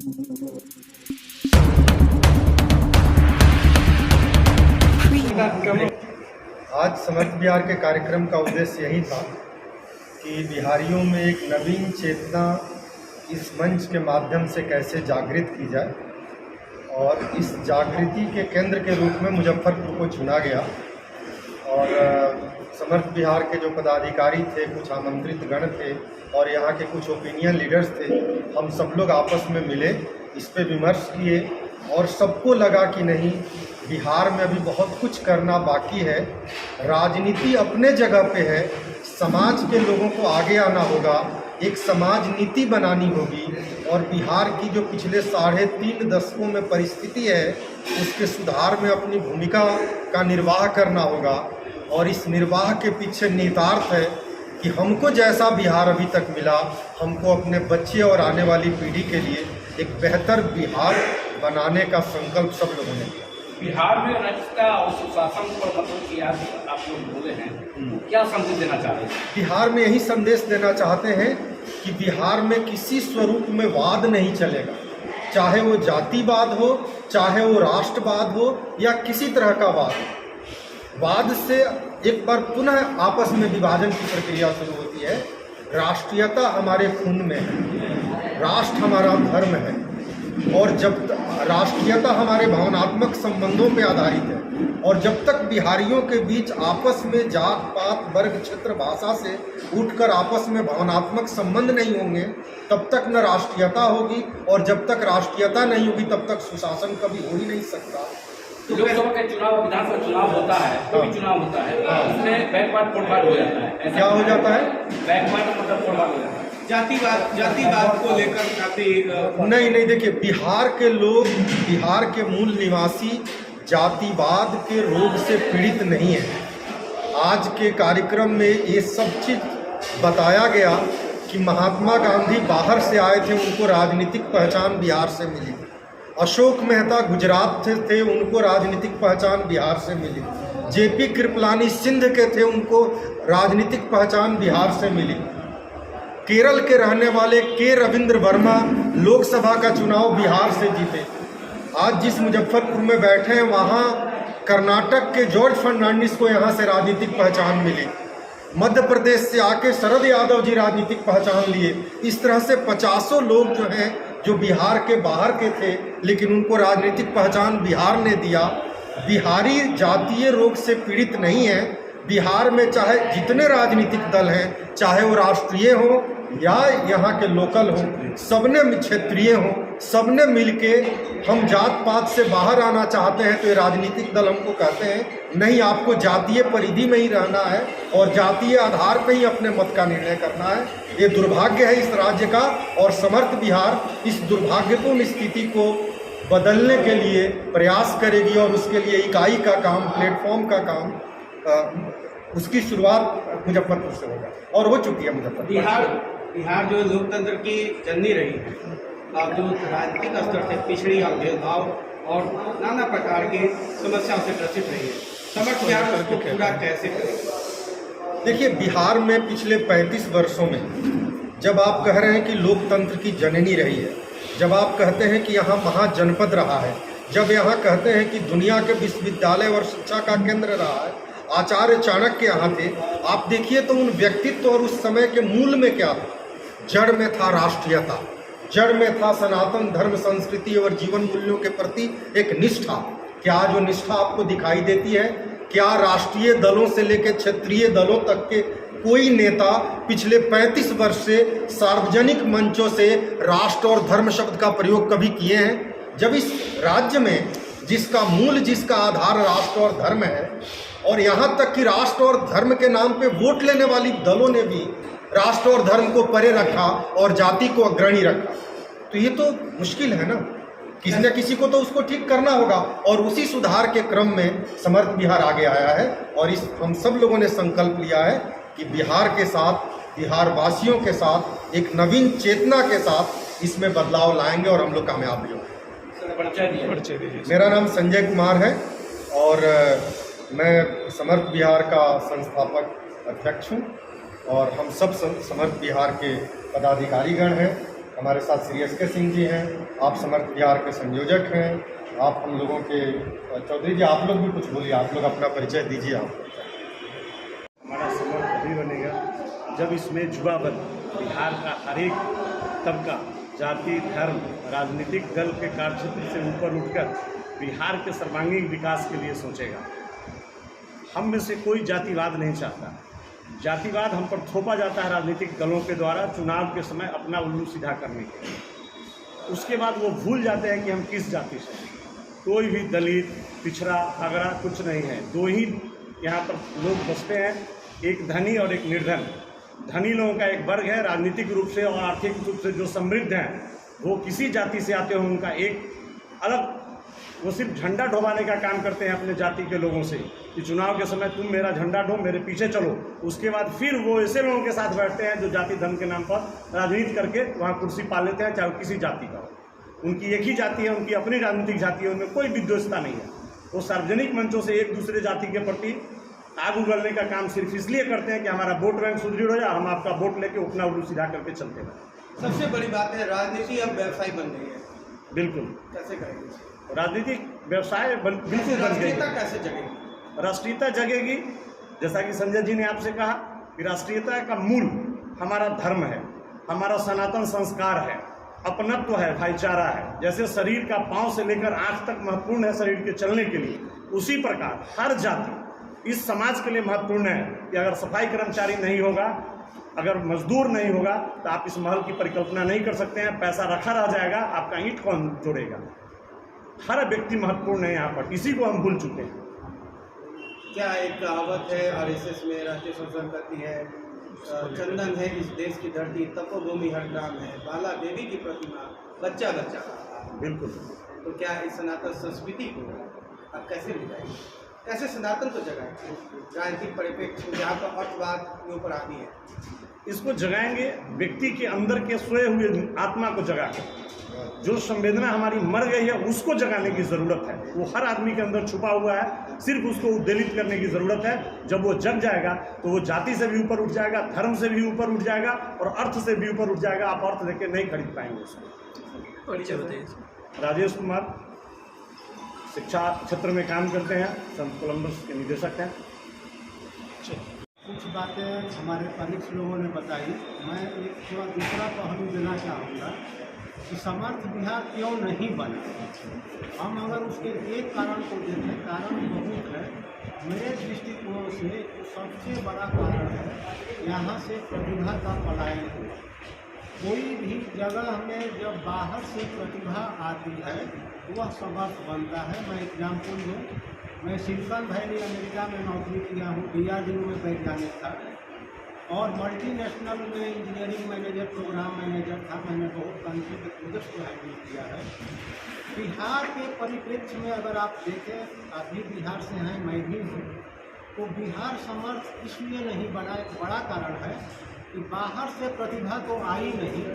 आज समर्थ बिहार के कार्यक्रम का उद्देश्य यही था कि बिहारियों में एक नवीन चेतना इस मंच के माध्यम से कैसे जागृत की जाए, और इस जागृति के केंद्र के रूप में मुजफ्फरपुर को चुना गया। और समर्थ बिहार के जो पदाधिकारी थे, कुछ आमंत्रित गण थे और यहाँ के कुछ ओपिनियन लीडर्स थे, हम सब लोग आपस में मिले, इस पे विमर्श किए और सबको लगा कि नहीं, बिहार में अभी बहुत कुछ करना बाकी है। राजनीति अपने जगह पे है, समाज के लोगों को आगे आना होगा, एक समाज नीति बनानी होगी और बिहार की जो पिछले 3.5 दशकों में परिस्थिति है उसके सुधार में अपनी भूमिका का निर्वाह करना होगा। और इस निर्वाह के पीछे निहितार्थ है कि हमको जैसा बिहार अभी तक मिला, हमको अपने बच्चे और आने वाली पीढ़ी के लिए एक बेहतर बिहार बनाने का संकल्प सब लोगों ने किया। बिहार में रक्षा और सुशासन पर मतलब कि आज आप लोग बोले हैं, क्या संदेश देना चाह रहे हैं? बिहार में यही संदेश देना चाहते हैं कि बिहार में किसी स्वरूप में वाद नहीं चलेगा, चाहे वो जातिवाद हो, चाहे वो राष्ट्रवाद हो या किसी तरह का वाद। वाद से एक बार पुनः आपस में विभाजन की प्रक्रिया शुरू होती है। राष्ट्रीयता हमारे खून में है, राष्ट्र हमारा धर्म है, और जब राष्ट्रीयता हमारे भावनात्मक संबंधों पर आधारित है, और जब तक बिहारियों के बीच आपस में जात पात वर्ग क्षेत्र भाषा से उठकर आपस में भावनात्मक संबंध नहीं होंगे, तब तक न राष्ट्रीयता होगी, और जब तक राष्ट्रीयता नहीं होगी तब तक सुशासन कभी हो ही नहीं सकता। तो लोकसभा के चुनाव, विधानसभा चुनाव होता है, कोई भी चुनाव होता है, उसमें बैकवर्ड फुटबॉल हो जाता है। क्या हो जाता है? बैकवर्ड मतलब फुटबॉल हो जाता है। जातिवाद को लेकर काफी नहीं, देखिए, बिहार के लोग, बिहार के मूल निवासी जातिवाद के रोग से पीड़ित नहीं है। आज के कार्यक्रम में ये सब चीज़ बताया गया कि महात्मा गांधी बाहर से आए थे, उनको राजनीतिक पहचान बिहार से मिली। अशोक मेहता गुजरात थे, उनको राजनीतिक पहचान बिहार से मिली। जेपी कृपलानी सिंध के थे, उनको राजनीतिक पहचान बिहार से मिली। केरल के रहने वाले के रविंद्र वर्मा लोकसभा का चुनाव बिहार से जीते। आज जिस मुजफ्फरपुर में बैठे हैं, वहाँ कर्नाटक के जॉर्ज फर्नांडिस को यहाँ से राजनीतिक पहचान मिली। मध्य प्रदेश से आके शरद यादव जी राजनीतिक पहचान लिए। इस तरह से 50 लोग जो हैं, जो बिहार के बाहर के थे, लेकिन उनको राजनीतिक पहचान बिहार ने दिया। बिहारी जातीय रोग से पीड़ित नहीं है। बिहार में चाहे जितने राजनीतिक दल हैं, चाहे वो राष्ट्रीय हो या यहाँ के लोकल हो, सबने क्षेत्रीय हो, सबने मिलके हम जात पात से बाहर आना चाहते हैं, तो ये राजनीतिक दल हमको कहते हैं नहीं, आपको जातीय परिधि में ही रहना है और जातीय आधार पर ही अपने मत का निर्णय करना है। ये दुर्भाग्य है इस राज्य का, और समर्थ बिहार इस दुर्भाग्यपूर्ण स्थिति को बदलने के लिए प्रयास करेगी, और उसके लिए इकाई का काम, प्लेटफॉर्म का काम, उसकी शुरुआत मुजफ्फरपुर से होगा और हो चुकी है मुजफ्फरपुर। बिहार जो लोकतंत्र की जननी रही है, अब जो राजनीतिक स्तर से पिछड़ी और भेदभाव और नाना प्रकार की समस्याओं से ग्रसित रही है, समर्थ बिहार उसको पूरा कैसे करेगा? देखिए, बिहार में पिछले 35 वर्षों में जब आप कह रहे हैं कि लोकतंत्र की जननी रही है, जब आप कहते हैं कि यहाँ महाजनपद रहा है, जब यहाँ कहते हैं कि दुनिया के विश्वविद्यालय और शिक्षा का केंद्र रहा है, आचार्य चाणक्य यहाँ थे, आप देखिए तो उन व्यक्तित्व और उस समय के मूल में क्या था? जड़ में था राष्ट्रीयता, जड़ में था सनातन धर्म, संस्कृति और जीवन मूल्यों के प्रति एक निष्ठा। क्या जो निष्ठा आपको दिखाई देती है? क्या राष्ट्रीय दलों से लेकर क्षेत्रीय दलों तक के कोई नेता पिछले 35 वर्ष से सार्वजनिक मंचों से राष्ट्र और धर्म शब्द का प्रयोग कभी किए हैं? जब इस राज्य में जिसका मूल, जिसका आधार राष्ट्र और धर्म है, और यहाँ तक कि राष्ट्र और धर्म के नाम पे वोट लेने वाली दलों ने भी राष्ट्र और धर्म को परे रखा और जाति को अग्रणी रखा, तो ये तो मुश्किल है ना। किसी न किसी को तो उसको ठीक करना होगा, और उसी सुधार के क्रम में समर्थ बिहार आगे आया है। और इस हम सब लोगों ने संकल्प लिया है कि बिहार के साथ, बिहार वासियों के साथ एक नवीन चेतना के साथ इसमें बदलाव लाएंगे और हम लोग कामयाब भी होंगे। मेरा नाम संजय कुमार है और मैं समर्थ बिहार का संस्थापक अध्यक्ष हूँ, और हम सब समर्थ बिहार के पदाधिकारीगण हैं हमारे साथ श्री एस के सिंह जी हैं, आप समर्थ बिहार के संयोजक हैं। आप हम लोगों के चौधरी जी, आप लोग भी कुछ बोलिए, आप लोग अपना परिचय दीजिए। आप हमारा समर्थ तभी बनेगा जब इसमें जुड़ावत बिहार का हर एक तबका, जाति, धर्म, राजनीतिक दल के कार्यक्षेत्र से ऊपर उठकर बिहार के सर्वांगीण विकास के लिए सोचेगा। हम में से कोई जातिवाद नहीं चाहता। जातिवाद हम पर थोपा जाता है राजनीतिक दलों के द्वारा चुनाव के समय अपना उल्लू सीधा करने के लिए। उसके बाद वो भूल जाते हैं कि हम किस जाति से हैं। कोई भी दलित, पिछड़ा, अगड़ा कुछ नहीं है। दो ही यहाँ पर लोग बसते हैं, एक धनी और एक निर्धन। धनी लोगों का एक वर्ग है, राजनीतिक रूप से और आर्थिक रूप से जो समृद्ध हैं, वो किसी जाति से आते हों, उनका एक अलग, वो सिर्फ झंडा ढोवाने का काम करते हैं अपने जाति के लोगों से कि चुनाव के समय तुम मेरा झंडा ढो, मेरे पीछे चलो। उसके बाद फिर वो ऐसे लोगों के साथ बैठते हैं जो जाति धर्म के नाम पर राजनीति करके वहाँ कुर्सी पा लेते हैं, चाहे वो किसी जाति का हो। उनकी एक ही जाति है, उनकी अपनी राजनीतिक जाति है, उनमें कोई विद्वेषता नहीं है। वो सार्वजनिक मंचों से एक दूसरे जाति के प्रति आग उगलने का काम सिर्फ इसलिए करते हैं कि हमारा वोट बैंक सुदृढ़ हो जाए, हम आपका वोट लेके अपना उल्लू सीधा करके चलते हैं। सबसे बड़ी बात है, राजनीति अब व्यवसाय बन गई है। बिल्कुल। कैसे करेंगे? राजनीतिक व्यवसाय बिल्कुल बन गई। राष्ट्रीयता कैसे जगेगी? राष्ट्रीयता जगेगी, जैसा कि संजय जी ने आपसे कहा कि राष्ट्रीयता का मूल हमारा धर्म है, हमारा सनातन संस्कार है, अपनत्व है, भाईचारा है। जैसे शरीर का पांव से लेकर आंख तक महत्वपूर्ण है शरीर के चलने के लिए, उसी प्रकार हर जाति इस समाज के लिए महत्वपूर्ण है कि अगर सफाई कर्मचारी नहीं होगा, अगर मजदूर नहीं होगा, तो आप इस महल की परिकल्पना नहीं कर सकते हैं। पैसा रखा रह जाएगा, आपका ईंट कौन जोड़ेगा? हर व्यक्ति महत्वपूर्ण है यहाँ पर, इसी को हम भूल चुके हैं। क्या एक कहावत है आरएसएस में, राष्ट्रीय संसद करती है, चंदन है इस देश की धरती, तपोभूमि हर ग्राम है, बाला देवी की प्रतिमा, बच्चा बच्चा। बिल्कुल। तो क्या इस सनातन संस्कृति को आप कैसे मिटाएंगे? कैसे सनातन को जगाएंगे? राजनीतिक परिप्रेक्ष्य में जहाँ पर अर्थवाद के ऊपर आदि है, इसको जगाएंगे व्यक्ति के अंदर के सोए हुए आत्मा को जगाकर। जो संवेदना हमारी मर गई है उसको जगाने की ज़रूरत है। वो हर आदमी के अंदर छुपा हुआ है, सिर्फ उसको उद्वेलित करने की ज़रूरत है। जब वो जग जाएगा तो वो जाति से भी ऊपर उठ जाएगा, धर्म से भी ऊपर उठ जाएगा और अर्थ से भी ऊपर उठ जाएगा। आप अर्थ देके नहीं खरीद पाएंगे उसको। राजेश कुमार शिक्षा क्षेत्र में काम करते हैं, संत कोलंबस के निदेशक हैं। कुछ बातें हमारे परीक्ष लोगों ने बताई। मैं एक थोड़ा दूसरा पहलू देना चाहूँगा कि समर्थ बिहार क्यों नहीं बना। हम अगर उसके एक कारण को देखें, कारण बहुत है। मेरे दृष्टिकोण से सबसे बड़ा कारण है यहाँ से प्रतिभा का पलायन हुआ। कोई भी जगह में जब बाहर से प्रतिभा आती है वह समर्थ बनता है। मैं एग्जाम्पल दूँ, मैं सिलिकॉन वैली अमेरिका में नौकरी किया हूँ, DRDO में वैज्ञानिक था और मल्टीनेशनल में इंजीनियरिंग मैनेजर, प्रोग्राम मैनेजर था। मैंने बहुत कंट्री के प्रोजेक्ट को हैंडल किया है। बिहार के परिप्रेक्ष्य में अगर आप देखें, अभी बिहार से हैं, मैं भी हूँ, तो बिहार समर्थ इसलिए नहीं बना। एक बड़ा कारण है कि बाहर से प्रतिभा तो आई नहीं,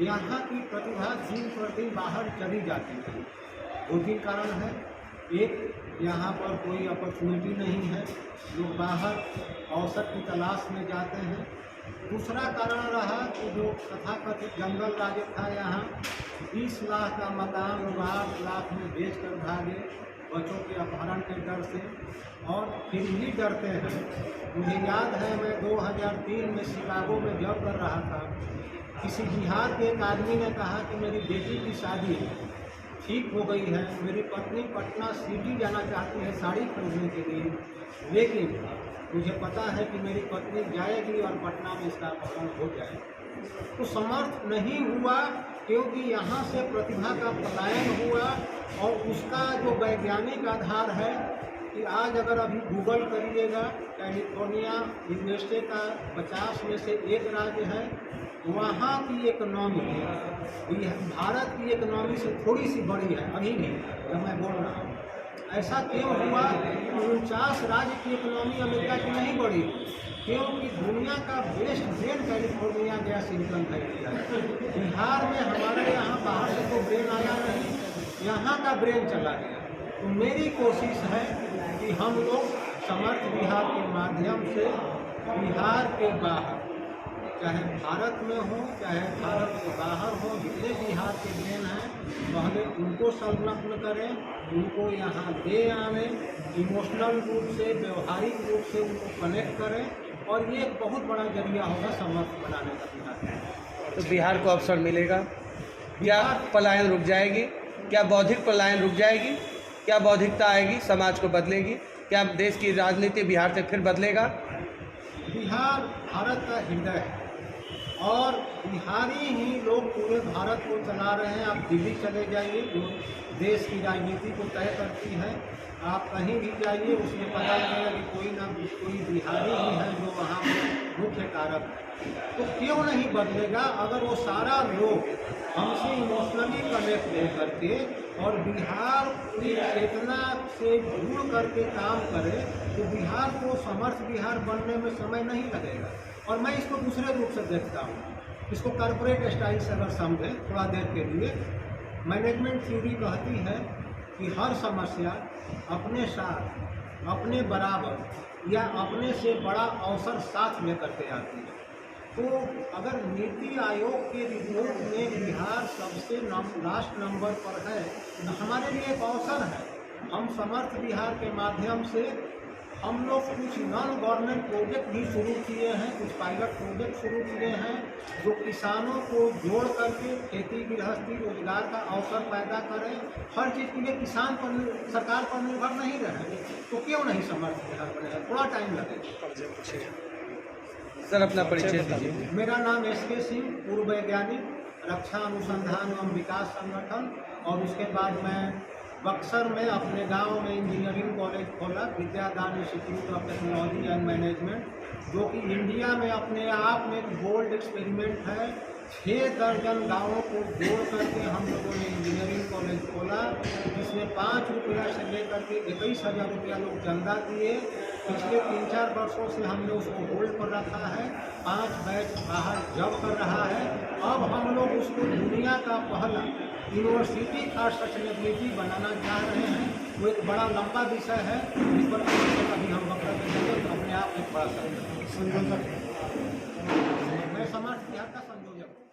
यहाँ की प्रतिभा दिन प्रतिदिन बाहर चली जाती है। 2-3 कारण है। एक, यहाँ पर कोई अपॉर्चुनिटी नहीं है, लोग बाहर अवसर की तलाश में जाते हैं। दूसरा कारण रहा कि जो तथाकथित जंगल राज था, यहाँ 20 लाख का मकान लोग 8 लाख में बेच कर भागे बच्चों के अपहरण के डर से, और फिर भी डरते हैं। मुझे याद है मैं 2003 में शिकागो में जॉब कर रहा था। किसी बिहार के एक आदमी ने कहा कि मेरी बेटी की शादी ठीक हो गई है, मेरी पत्नी पटना सिटी जाना चाहती है साड़ी खरीदने के लिए, लेकिन मुझे पता है कि मेरी पत्नी जाएगी और पटना में इसका अपहरण हो जाए। तो समर्थ नहीं हुआ क्योंकि यहाँ से प्रतिभा का पलायन हुआ। और उसका जो वैज्ञानिक आधार है कि आज अगर अभी गूगल करिएगा, कैलिफोर्निया यूएसए का 50 में से एक राज्य है, वहाँ की इकोनॉमी भारत की इकोनॉमी से थोड़ी सी बड़ी है अभी भी जब मैं बोल रहा हूँ। ऐसा क्यों हुआ? 49 राज्य की इकोनॉमी अमेरिका की नहीं बढ़ी, क्योंकि दुनिया का बेस्ट ब्रेन कैलिफोर्निया गया, सिलिकॉन वैली है। बिहार में हमारे यहाँ बाहर से तो ब्रेन आया नहीं, यहाँ का ब्रेन चला गया। तो मेरी कोशिश है कि हम लोग समर्थ बिहार के माध्यम से बिहार के बाहर, चाहे भारत में हो चाहे भारत के बाहर हो, जितने बिहार के ब्रेन हैं पहले उनको संलग्न करें, उनको यहाँ ले आवें, इमोशनल रूप से व्यवहारिक रूप से उनको कनेक्ट करें और ये एक बहुत बड़ा जरिया होगा समर्थ बनाने का बिहार। तो बिहार को अवसर मिलेगा? क्या पलायन रुक जाएगी? क्या बौद्धिक पलायन रुक जाएगी? क्या बौद्धिकता आएगी, समाज को बदलेगी? क्या देश की राजनीति बिहार से फिर बदलेगा? बिहार भारत का हृदय है और बिहारी ही लोग पूरे भारत को चला रहे हैं। आप दिल्ली चले जाइए जो देश की राजनीति को तय करती है, आप कहीं भी जाइए उसमें पता लगेगा कि कोई ना कोई बिहारी ही है जो वहाँ पर मुख्य कारक है। तो क्यों नहीं बदलेगा? अगर वो सारा लोग हमसे इमोशनली कनेक्ट हो करके और बिहार की चेतना से जुड़ करके काम करे तो बिहार को समर्थ बिहार बनने में समय नहीं लगेगा। और मैं इसको दूसरे रूप से देखता हूँ, इसको कॉर्पोरेट स्टाइल से अगर समझें थोड़ा देर के लिए, मैनेजमेंट थ्योरी कहती है कि हर समस्या अपने साथ, अपने बराबर या अपने से बड़ा अवसर साथ में करके आती है। तो अगर नीति आयोग के रिपोर्ट में बिहार सबसे लास्ट नंबर पर है तो हमारे लिए एक अवसर है। हम समर्थ बिहार के माध्यम से हम लोग कुछ नॉन गवर्नमेंट प्रोजेक्ट भी शुरू किए हैं, कुछ पायलट प्रोजेक्ट शुरू किए हैं जो किसानों को जोड़ करके खेती गृहस्थी रोजगार का अवसर पैदा करें। हर चीज़ के लिए किसान पर सरकार पर निर्भर नहीं रहे, तो क्यों नहीं समर्थ बिहार बनेगा? थोड़ा टाइम लगेगा। सर अपना परिचय दीजिए। मेरा नाम SK सिंह, पूर्व वैज्ञानिक, रक्षा अनुसंधान एवं विकास संगठन, और उसके बाद मैं बक्सर में अपने गांव में इंजीनियरिंग कॉलेज खोला, Vidyadan institute of technology and management, जो कि इंडिया में अपने आप में एक बोल्ड एक्सपेरिमेंट है। 6 दर्जन गाँवों को जोड़ करके हम लोगों ने इंजीनियरिंग कॉलेज खोला, जिसमें 5 रुपया से लेकर के 21,000 रुपया लोग चंदा दिए। पिछले 3-4 वर्षों से हमने उसको होल्ड पर रखा है, 5 बैच बाहर जब कर रहा है। अब हम लोग उसको दुनिया का पहला यूनिवर्सिटी का सस्टेनेबिलिटी बनाना चाह रहे हैं। वो एक बड़ा लंबा विषय है, जिस पर अभी हम वक्तव्य देंगे तो अपने आप एक बड़ा संयोजक, मैं समर्थ बिहार का संयोजक हूँ।